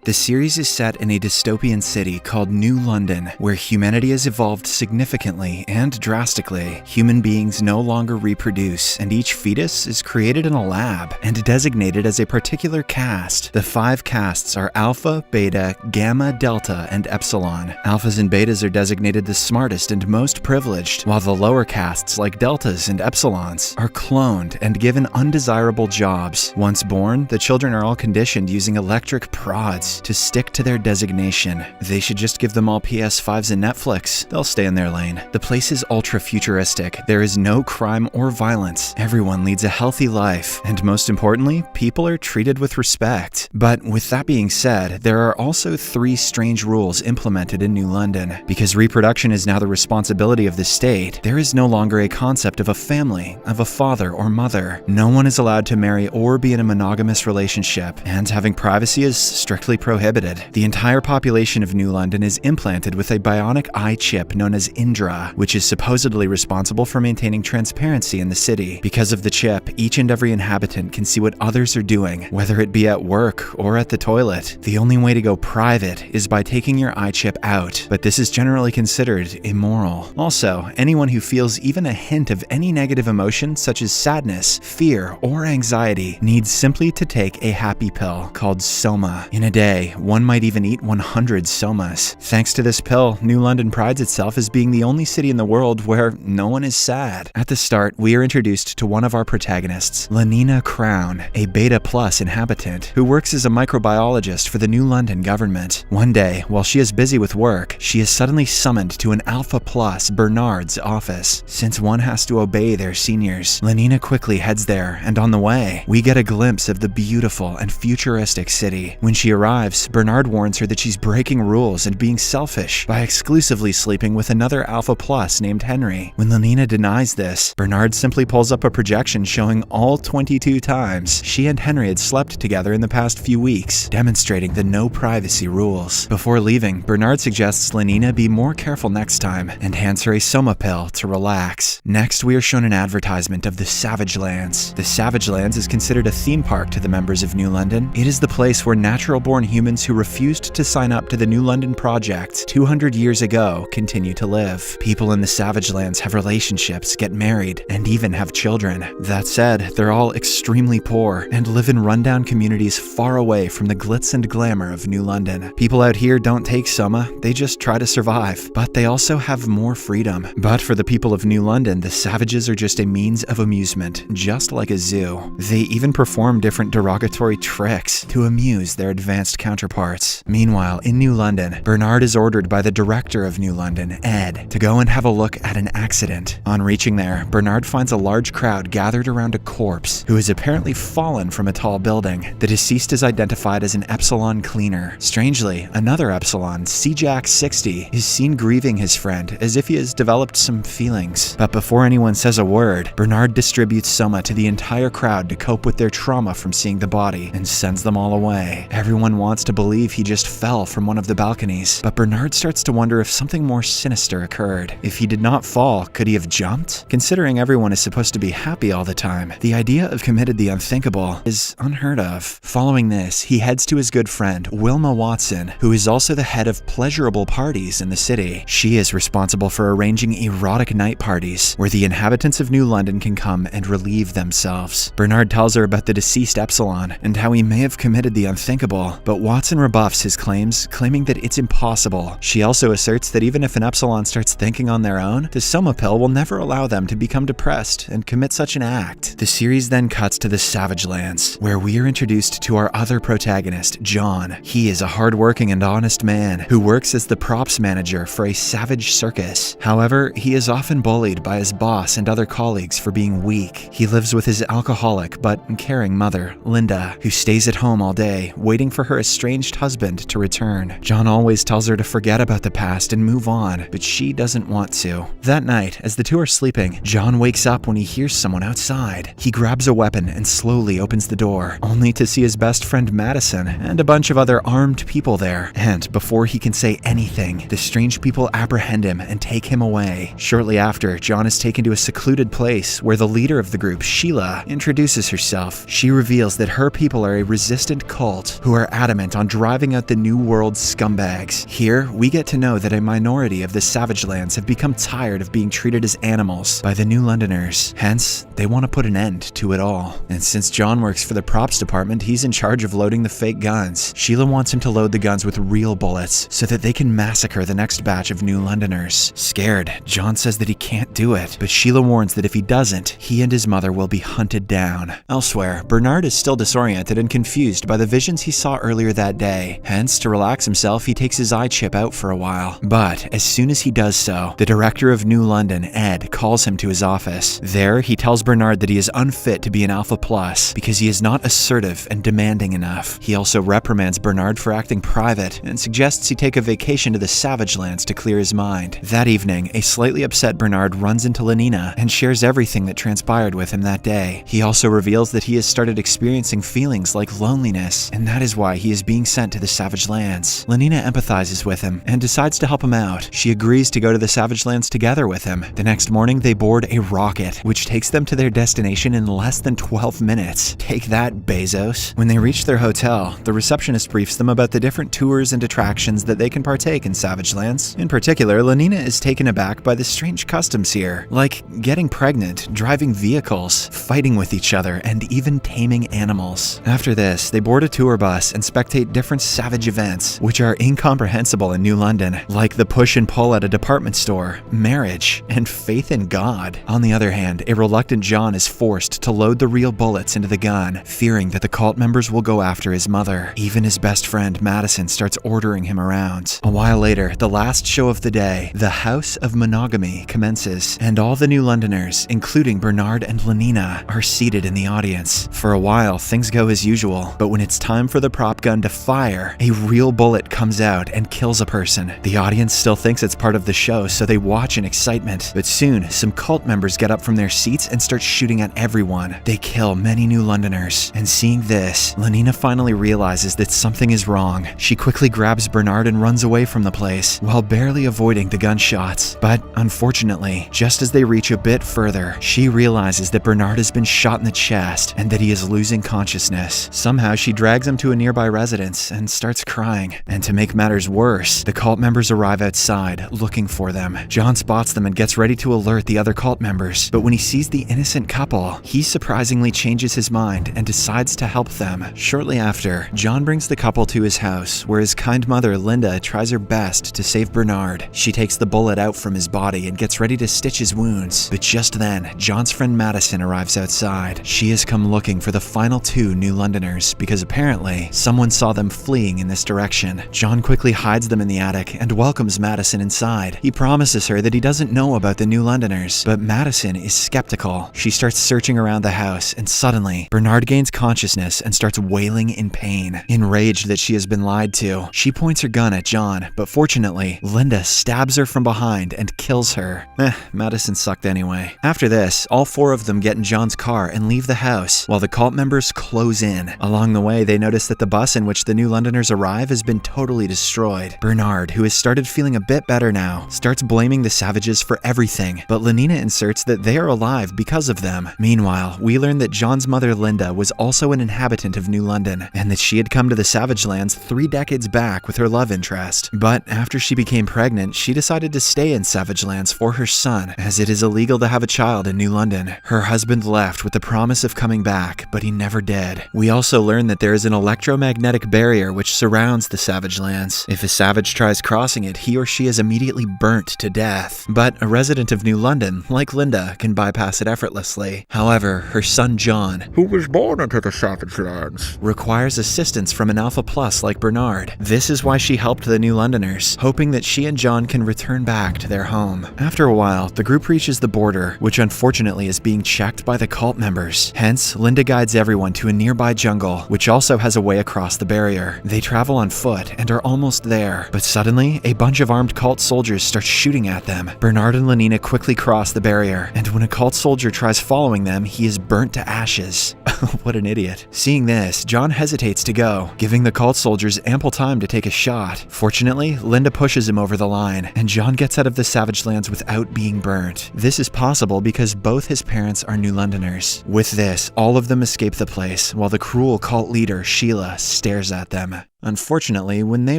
The series is set in a dystopian city called New London, where humanity has evolved significantly and drastically. Human beings no longer reproduce, and each fetus is created in a lab and designated as a particular caste. The 5 castes are Alpha, Beta, Gamma, Delta, and Epsilon. Alphas and Betas are designated the smartest and most privileged, while the lower castes like Deltas and Epsilons are cloned and given undesirable jobs. Once born, the children are all conditioned using electric prods to stick to their designation. They should just give them all PS5s and Netflix. They'll stay in their lane. The place is ultra-futuristic. There is no crime or violence. Everyone leads a healthy life. And most importantly, people are treated with respect. But with that being said, there are also 3 strange rules implemented in New London. Because reproduction is now the responsibility of the state, there is no longer a concept of a family, of a father or mother. No one is allowed to marry or be in a monogamous relationship, and having privacy is strictly prohibited. The entire population of New London is implanted with a bionic eye chip known as Indra, which is supposedly responsible for maintaining transparency in the city. Because of the chip, each and every inhabitant can see what others are doing, whether it be at work or at the toilet. The only way to go private is by taking your eye chip out, but this is generally considered immoral. Also, anyone who feels even a hint of any negative emotion such as sadness, fear, or anxiety needs simply to take a happy pill called Soma. In a day, one might even eat 100 Somas. Thanks to this pill, New London prides itself as being the only city in the world where no one is sad. At the start, we are introduced to one of our protagonists, Lenina Crown, a Beta Plus inhabitant who works as a microbiologist for the New London government. One day, while she is busy with work, she is suddenly summoned to an Alpha Plus, Bernard's office. Since one has to obey their seniors, Lenina quickly heads there, and on the way, we get a glimpse of the beautiful and futuristic city. When she arrives, Bernard warns her that she's breaking rules and being selfish by exclusively sleeping with another Alpha Plus named Henry. When Lenina denies this, Bernard simply pulls up a projection showing all 22 times she and Henry had slept together in the past few weeks, demonstrating the no privacy rules. Before leaving, Bernard suggests Lenina be more careful next time and hands her a Soma pill to relax. Next, we are shown an advertisement of the Savage Lands. The Savage Lands is considered a theme park to the members of New London. It is the place where natural-born humans who refused to sign up to the New London Project 200 years ago continue to live. People in the Savage Lands have relationships, get married, and even have children. That said, they're all extremely poor and live in rundown communities far away from the glitz and glamour of New London. People out here don't take Soma, they just try to survive, but they also have more freedom. But for the people of New London, the savages are just a means of amusement, just like a zoo. They even perform different derogatory tricks to amuse their advanced counterparts. Meanwhile, in New London, Bernard is ordered by the director of New London, Ed, to go and have a look at an accident. On reaching there, Bernard finds a large crowd gathered around a corpse who has apparently fallen from a tall building. The deceased is identified as an Epsilon cleaner. Strangely, another Epsilon, CJack60, is seen grieving his friend as if he has developed some feelings. But before anyone says a word, Bernard distributes Soma to the entire crowd to cope with their trauma from seeing the body and sends them all away. Everyone wants to believe he just fell from one of the balconies, but Bernard starts to wonder if something more sinister occurred. If he did not fall, could he have jumped? Considering everyone is supposed to be happy all the time, the idea of committed the unthinkable is unheard of. Following this, he heads to his good friend, Wilma Watson, who is also the head of pleasurable parties in the city. She is responsible for arranging erotic night parties, where the inhabitants of New London can come and relieve themselves. Bernard tells her about the deceased Epsilon and how he may have committed the unthinkable, but Watson rebuffs his claims, claiming that it's impossible. She also asserts that even if an Epsilon starts thinking on their own, the Soma pill will never allow them to become depressed and commit such an act. The series then cuts to the Savage Lands, where we are introduced to our other protagonist, John. He is a hardworking and honest man who works as the props manager for a savage circus. However, he is often bullied by his boss and other colleagues for being weak. He lives with his alcoholic but caring mother, Linda, who stays at home all day, waiting for her estranged husband to return. John always tells her to forget about the past and move on, but she doesn't want to. That night, as the two are sleeping, John wakes up when he hears someone outside. He grabs a weapon and slowly opens the door, only to see his best friend Madison and a bunch of other armed people there. And before he can say anything, the strange people apprehend him and take him away. Shortly after, John is taken to a secluded place where the leader of the group, Sheila, introduces herself. She reveals that her people are a resistant cult who are adamant adamant on driving out the New World scumbags. Here, we get to know that a minority of the Savage Lands have become tired of being treated as animals by the New Londoners. Hence, they want to put an end to it all. And since John works for the props department, he's in charge of loading the fake guns. Sheila wants him to load the guns with real bullets so that they can massacre the next batch of New Londoners. Scared, John says that he can't do it, but Sheila warns that if he doesn't, he and his mother will be hunted down. Elsewhere, Bernard is still disoriented and confused by the visions he saw earlier that day. Hence, to relax himself, he takes his eye chip out for a while. But as soon as he does so, the director of New London, Ed, calls him to his office. There, he tells Bernard that he is unfit to be an Alpha Plus because he is not assertive and demanding enough. He also reprimands Bernard for acting private and suggests he take a vacation to the Savage Lands to clear his mind. That evening, a slightly upset Bernard runs into Lenina and shares everything that transpired with him that day. He also reveals that he has started experiencing feelings like loneliness, and that is why he is being sent to the Savage Lands. Lenina empathizes with him and decides to help him out. She agrees to go to the Savage Lands together with him. The next morning, they board a rocket, which takes them to their destination in less than 12 minutes. Take that, Bezos. When they reach their hotel, the receptionist briefs them about the different tours and attractions that they can partake in Savage Lands. In particular, Lenina is taken aback by the strange customs here, like getting pregnant, driving vehicles, fighting with each other, and even taming animals. After this, they board a tour bus and spectate different savage events, which are incomprehensible in New London, like the push and pull at a department store, marriage, and faith in God. On the other hand, a reluctant John is forced to load the real bullets into the gun, fearing that the cult members will go after his mother. Even his best friend, Madison, starts ordering him around. A while later, the last show of the day, the House of Monogamy, commences, and all the New Londoners, including Bernard and Lenina, are seated in the audience. For a while, things go as usual, but when it's time for the prop gun to fire, a real bullet comes out and kills a person. The audience still thinks it's part of the show, so they watch in excitement. But soon, some cult members get up from their seats and start shooting at everyone. They kill many New Londoners. And seeing this, Lenina finally realizes that something is wrong. She quickly grabs Bernard and runs away from the place, while barely avoiding the gunshots. But unfortunately, just as they reach a bit further, she realizes that Bernard has been shot in the chest and that he is losing consciousness. Somehow, she drags him to a nearby residence and starts crying. And to make matters worse, the cult members arrive outside, looking for them. John spots them and gets ready to alert the other cult members, but when he sees the innocent couple, he surprisingly changes his mind and decides to help them. Shortly after, John brings the couple to his house, where his kind mother, Linda, tries her best to save Bernard. She takes the bullet out from his body and gets ready to stitch his wounds, but just then, John's friend Madison arrives outside. She has come looking for the final two New Londoners because apparently, someone saw them fleeing in this direction. John quickly hides them in the attic and welcomes Madison inside. He promises her that he doesn't know about the New Londoners, but Madison is skeptical. She starts searching around the house, and suddenly, Bernard gains consciousness and starts wailing in pain. Enraged that she has been lied to, she points her gun at John, but fortunately, Linda stabs her from behind and kills her. Madison sucked anyway. After this, all four of them get in John's car and leave the house, while the cult members close in. Along the way, they notice that the bus in which the New Londoners arrive has been totally destroyed. Bernard, who has started feeling a bit better now, starts blaming the savages for everything, but Lenina inserts that they are alive because of them. Meanwhile, we learn that John's mother Linda was also an inhabitant of New London, and that she had come to the Savage Lands 3 decades back with her love interest. But after she became pregnant, she decided to stay in Savage Lands for her son, as it is illegal to have a child in New London. Her husband left with the promise of coming back, but he never did. We also learn that there is an electromagnetic barrier which surrounds the Savage Lands. If a savage tries crossing it, he or she is immediately burnt to death. But a resident of New London, like Linda, can bypass it effortlessly. However, her son John, who was born into the Savage Lands, requires assistance from an Alpha Plus like Bernard. This is why she helped the New Londoners, hoping that she and John can return back to their home. After a while, the group reaches the border, which unfortunately is being checked by the cult members. Hence, Linda guides everyone to a nearby jungle, which also has a way across the barrier. They travel on foot and are almost there, but suddenly, a bunch of armed cult soldiers start shooting at them. Bernard and Lenina quickly cross the barrier, and when a cult soldier tries following them, he is burnt to ashes. What an idiot. Seeing this, John hesitates to go, giving the cult soldiers ample time to take a shot. Fortunately, Linda pushes him over the line, and John gets out of the Savage Lands without being burnt. This is possible because both his parents are New Londoners. With this, all of them escape the place, while the cruel cult leader, Sheila, stares at them. Unfortunately, when they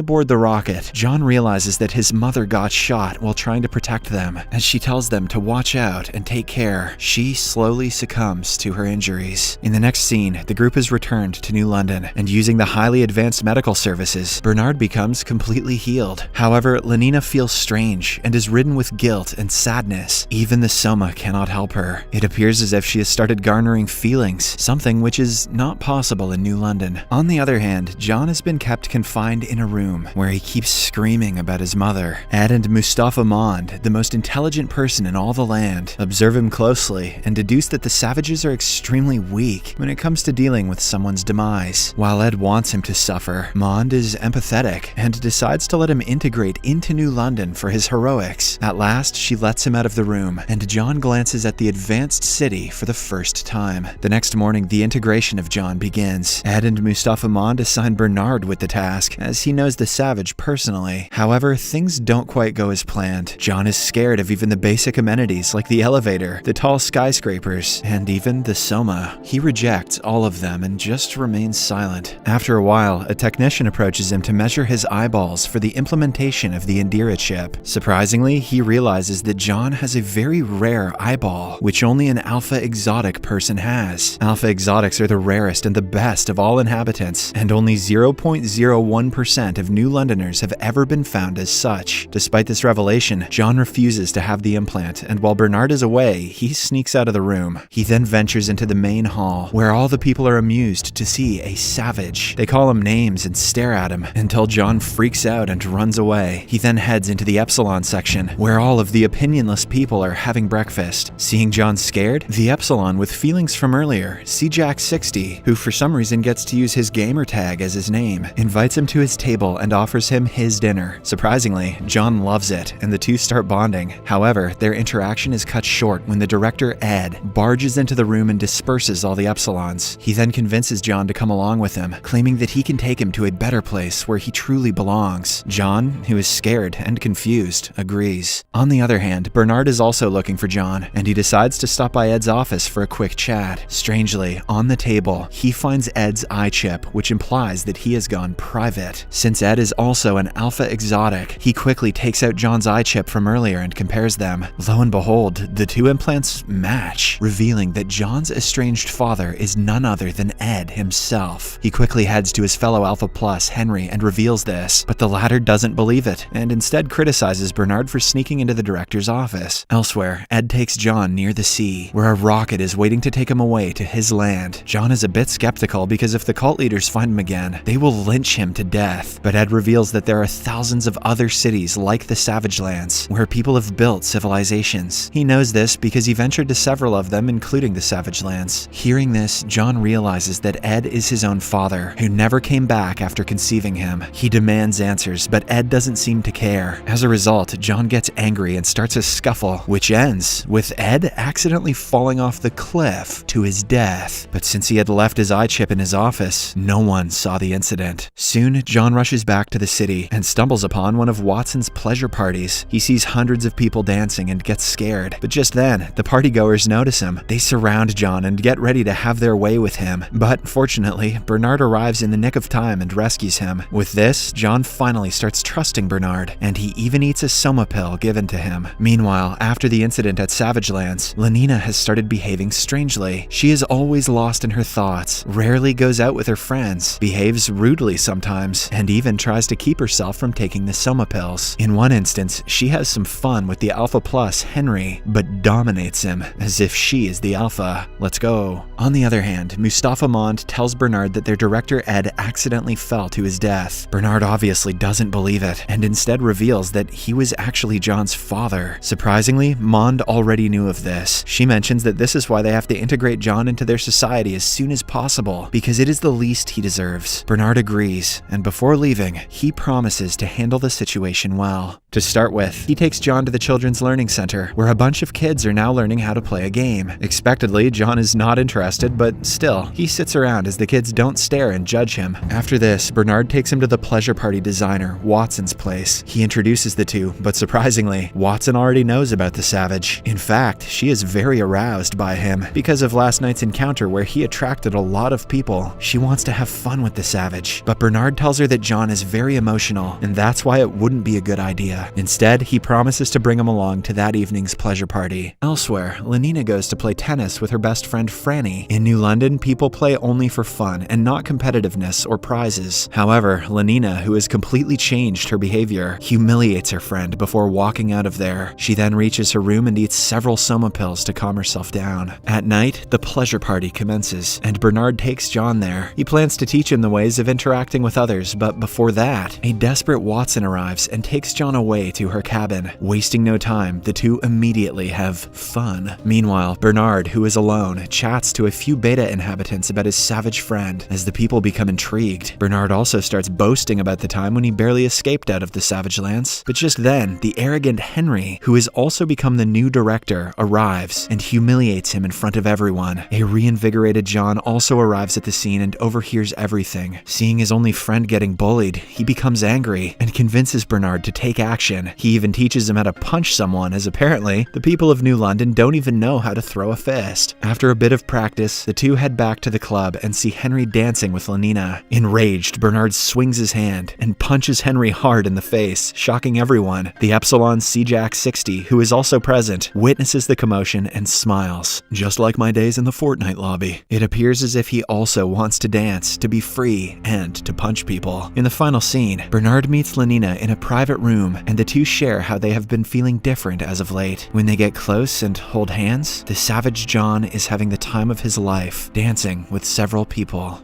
board the rocket, John realizes that his mother got shot while trying to protect them. As she tells them to watch out and take care, she slowly succumbs to her injuries. In the next scene, the group is returned to New London, and using the highly advanced medical services, Bernard becomes completely healed. However, Lenina feels strange and is ridden with guilt and sadness. Even the Soma cannot help her. It appears as if she has started garnering feelings, something which is not possible in New London. On the other hand, John has been kept confined in a room where he keeps screaming about his mother. Ed and Mustafa Mond, the most intelligent person in all the land, observe him closely and deduce that the savages are extremely weak when it comes to dealing with someone's demise. While Ed wants him to suffer, Mond is empathetic and decides to let him integrate into New London for his heroics. At last, she lets him out of the room, and John glances at the advanced city for the first time. The next morning, the integration of John begins. Ed and Mustafa Mond assign Bernard with the task, as he knows the savage personally. However, things don't quite go as planned. John is scared of even the basic amenities like the elevator, the tall skyscrapers, and even the Soma. He rejects all of them and just remains silent. After a while, a technician approaches him to measure his eyeballs for the implementation of the Indira chip. Surprisingly, he realizes that John has a very rare eyeball, which only an alpha exotic person has. Alpha exotics are the rarest and the best of all inhabitants, and only 0.01% of New Londoners have ever been found as such. Despite this revelation, John refuses to have the implant, and while Bernard is away, he sneaks out of the room. He then ventures into the main hall, where all the people are amused to see a savage. They call him names and stare at him, until John freaks out and runs away. He then heads into the Epsilon section, where all of the opinionless people are having breakfast. Seeing John scared, the Epsilon with feelings from earlier, CJack60, who for some reason gets to use his gamer tag as his name, invites him to his table and offers him his dinner. Surprisingly, John loves it, and the two start bonding. However, their interaction is cut short when the director, Ed, barges into the room and disperses all the Epsilons. He then convinces John to come along with him, claiming that he can take him to a better place where he truly belongs. John, who is scared and confused, agrees. On the other hand, Bernard is also looking for John, and he decides to stop by Ed's office for a quick chat. Strangely, on the table, he finds Ed's eye chip, which implies that he has gone private. Since Ed is also an alpha exotic, he quickly takes out John's eye chip from earlier and compares them. Lo and behold, the two implants match, revealing that John's estranged father is none other than Ed himself. He quickly heads to his fellow Alpha Plus, Henry, and reveals this, but the latter doesn't believe it, and instead criticizes Bernard for sneaking into the director's office. Elsewhere, Ed takes John near the sea, where a rocket is waiting to take him away to his land. John is a bit skeptical because if the cult leaders find him again, they will lynch him to death. But Ed reveals that there are thousands of other cities like the Savage Lands, where people have built civilizations. He knows this because he ventured to several of them, including the Savage Lands. Hearing this, John realizes that Ed is his own father, who never came back after conceiving him. He demands answers, but Ed doesn't seem to care. As a result, John gets angry and starts a scuffle, which ends with Ed accidentally falling off the cliff to his death. But since he had left his eye chip in his office, no one saw the incident. Soon, John rushes back to the city and stumbles upon one of Watson's pleasure parties. He sees hundreds of people dancing and gets scared, but just then, the partygoers notice him. They surround John and get ready to have their way with him. But fortunately, Bernard arrives in the nick of time and rescues him. With this, John finally starts trusting Bernard, and he even eats a soma pill given to him. Meanwhile, after the incident at Savage Lands, Lenina has started behaving strangely. She is always lost in her thoughts, rarely goes out with her friends, behaves rudely sometimes, and even tries to keep herself from taking the soma pills. In one instance, she has some fun with the Alpha Plus, Henry, but dominates him, as if she is the Alpha. Let's go. On the other hand, Mustafa Mond tells Bernard that their director Ed accidentally fell to his death. Bernard obviously doesn't believe it, and instead reveals that he was actually John's father. Surprisingly, Mond already knew of this. She mentions that this is why they have to integrate John into their society as soon as possible, because it is the least he deserves. Bernard agrees, and before leaving, he promises to handle the situation well. To start with, he takes John to the Children's Learning Center, where a bunch of kids are now learning how to play a game. Expectedly, John is not interested, but still, he sits around as the kids don't stare and judge him. After this, Bernard takes him to the pleasure party designer, Watson's place. He introduces the two, but surprisingly, Watson already knows about the savage. In fact, she is very aroused by him because of last night's encounter where he attracted a lot of people. She wants to have fun with the savage, but Bernard tells her that John is very emotional, and that's why it wouldn't be a good idea. Instead, he promises to bring him along to that evening's pleasure party. Elsewhere, Lenina goes to play tennis with her best friend Franny. In New London, people play only for fun and not competitiveness or prizes. However, Lenina, who has completely changed her behavior, humiliates her friend before walking out of there. She then reaches her room and eats several soma pills to calm herself down. At night, the pleasure party commences, and Bernard takes John there. He plans to teach him the ways of interacting with others, but before that, a desperate Watson arrives and takes John away to her cabin. Wasting no time, the two immediately have fun. Meanwhile, Bernard, who is alone, chats to a few beta inhabitants about his savage friend. As the people become intrigued, Bernard also starts boasting about the time when he barely escaped out of the Savage Lands. But just then, the arrogant Henry, who has also become the new director, arrives and humiliates him in front of everyone. A reinvigorated John also arrives at the scene and overhears everything. Seeing his only friend getting bullied, he becomes angry and convinces Bernard to take action. He even teaches him how to punch someone, as apparently the people of New London don't even know how to throw a fist. After a bit of practice, the two head back to the club and see Henry dancing with Lenina. Enraged, Bernard swings his hand and punches Henry hard in the face, shocking everyone. The Epsilon C-Jack 60, who is also present, witnesses the commotion and smiles. Just like my days in the Fortnite lobby. It appears as if he also wants to dance, to be free, and to punch people. In the final scene, Bernard meets Lenina in a private room, and the two share how they have been feeling different as of late. When they get close and hold hands, the savage John is having the time of his life, dancing with several people.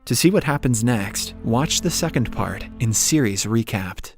To see what happens next, watch the second part in Series Recapped.